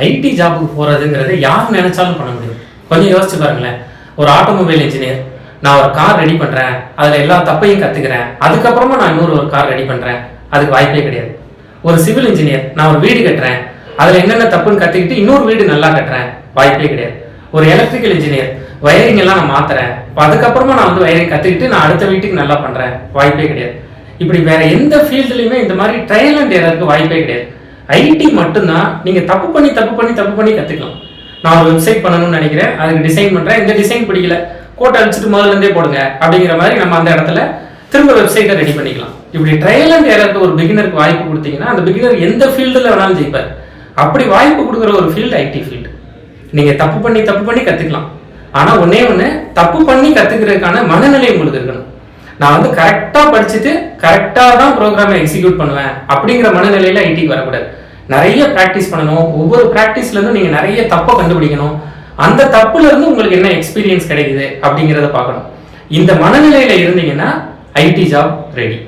ID ஜாபுக்கு போகிறதுங்கிறது யார் நினைச்சாலும் பண்ண முடியும். கொஞ்சம் யோசிச்சு பாருங்களேன். ஒரு ஆட்டோமொபைல் இன்ஜினியர், நான் ஒரு கார் ரெடி பண்ணுறேன், அதில் எல்லா தப்பையும் கற்றுக்கிறேன், அதுக்கப்புறமா நான் இன்னொரு கார் ரெடி பண்ணுறேன், அதுக்கு வாய்ப்பே கிடையாது. ஒரு சிவில் இன்ஜினியர், நான் ஒரு வீடு கட்டுறேன், அதில் என்னென்ன தப்புன்னு கற்றுக்கிட்டு இன்னொரு வீடு நல்லா கட்டுறேன், வாய்ப்பே கிடையாது. ஒரு எலக்ட்ரிக்கல் இன்ஜினியர், வயரிங் எல்லாம் நான் மாத்துறேன், அதுக்கப்புறமா நான் வந்து வயரிங் கற்றுக்கிட்டு நான் அடுத்த வீட்டுக்கு நல்லா பண்ணுறேன், வாய்ப்பே கிடையாது. இப்படி வேற எந்த ஃபீல்டுலையுமே இந்த மாதிரி ட்ரையல் அண்ட் எரருக்கு வாய்ப்பே கிடையாது. ஐடி மட்டும்தான் நீங்க தப்பு பண்ணி கத்துக்கலாம். நான் ஒரு வெப்சைட் பண்ணணும்னு நினைக்கிறேன், அதுக்கு டிசைன் பண்றேன், இந்த டிசைன் பிடிக்கல, கோட்டை அடிச்சுட்டு முதல்ல இருந்தே போடுங்க அப்படிங்கிற மாதிரி நம்ம அந்த இடத்துல திரும்ப வெப்சைட்டை ரெடி பண்ணிக்கலாம். இப்படி ட்ரையல் அண்ட் எரருக்கு ஒரு பிகினருக்கு வாய்ப்பு கொடுத்தீங்கன்னா அந்த பிகினர் எந்த ஃபீல்டுல வேணாலும் ஜெயிப்பார். அப்படி வாய்ப்பு கொடுக்குற ஒரு ஃபீல்டு ஐடி ஃபீல்டு. நீங்க தப்பு பண்ணி கத்துக்கலாம். ஆனா ஒன்னே ஒண்ணு, தப்பு பண்ணி கத்துக்கிறதுக்கான மனநிலை உங்களுக்கு இருக்கணும். நான் வந்து கரெக்டா படிச்சுட்டு கரெக்டா தான் ப்ரோக்ராமை எக்ஸிக்யூட் பண்ணுவேன் அப்படிங்கிற மனநிலையில ஐடிக்கு வரக்கூடாது. நிறைய பிராக்டிஸ் பண்ணணும். ஒவ்வொரு பிராக்டிஸ்ல இருந்து நீங்க நிறைய தப்பை கண்டுபிடிக்கணும். அந்த தப்புல இருந்து உங்களுக்கு என்ன எக்ஸ்பீரியன்ஸ் கிடைக்குது அப்படிங்கிறத பார்க்கணும். இந்த மனநிலையில இருந்தீங்கன்னா ஐடி ஜாப் ரெடி.